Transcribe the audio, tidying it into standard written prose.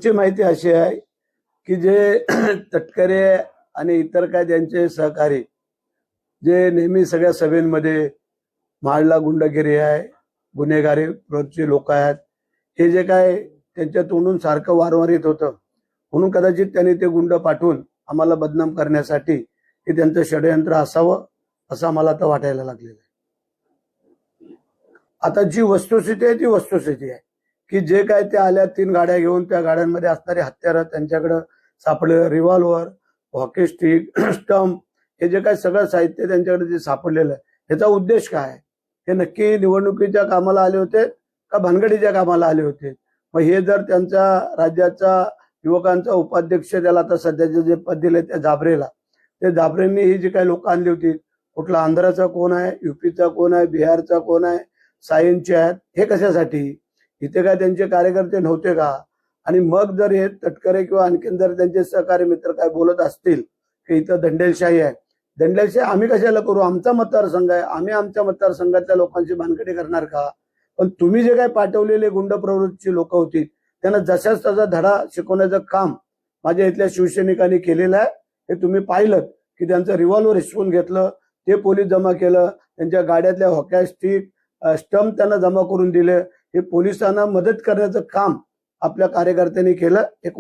आमची माहिती अशी आहे की जे तटकरे आणि इतर काय त्यांचे सहकारी जे नेहमी सगळ्या सभेमध्ये माळला गुंडगिरी आहे, गुन्हेगारी प्रवृत्तीचे लोक आहेत, हे जे काय त्यांच्या तोंडून सारखं वारंवार येत होतं, म्हणून कदाचित त्यांनी ते गुंड पाठवून आम्हाला बदनाम करण्यासाठी हे त्यांचं षडयंत्र असावं असं आम्हाला आता वाटायला लागलेलं आहे. आता जी वस्तुस्थिती आहे ती वस्तुस्थिती आहे की जे काय ते आल्या 3 गाड्या घेऊन, त्या गाड्यांमध्ये असणारे हत्यारं त्यांच्याकडे सापडले, रिव्हॉल्वर, हॉकी स्टिक, स्टंप, हे जे काय सगळं साहित्य त्यांच्याकडे जे सापडलेलं आहे, याचा उद्देश काय आहे? हे नक्की निवडणुकीच्या कामाला आले होते का भानगडीच्या कामाला आले होते? मग हे जर त्यांच्या राज्याचा युवकांचा उपाध्यक्ष, त्याला आता सध्याचे जे पद दिले त्या जाबरेला, ते जाबरेंनी ही जी काही लोक आणली होती, कुठला आंध्राचा कोण आहे, युपीचा कोण आहे, बिहारचा कोण आहे, सायन्सचे आहेत, हे कशासाठी? इथे काय त्यांचे कार्यकर्ते नव्हते का? आणि मग जर हे तटकरे किंवा आणखीन जर त्यांचे सहकारी मित्र काय बोलत असतील की इथं दंडेलशाही आहे, दंडेलशाही आम्ही कशाला करू? आमचा मतदारसंघ आहे, आम्ही आमच्या मतदारसंघातल्या लोकांची भानगडी करणार का? पण तुम्ही जे काही पाठवलेले गुंड प्रवृत्तीची लोक होती, त्यांना जशाच तसा धडा शिकवण्याचं काम माझ्या इथल्या शिवसैनिकांनी केलेलं आहे. हे तुम्ही पाहिलं की त्यांचं रिव्हॉल्वर हिसकून घेतलं, ते पोलीस जमा केलं, त्यांच्या गाड्यातल्या हॉकी स्टिक, स्टंप त्यांना जमा करून दिले. हे पोलिसांना मदत करण्याचं काम आपल्या कार्यकर्त्यांनी केलं. हे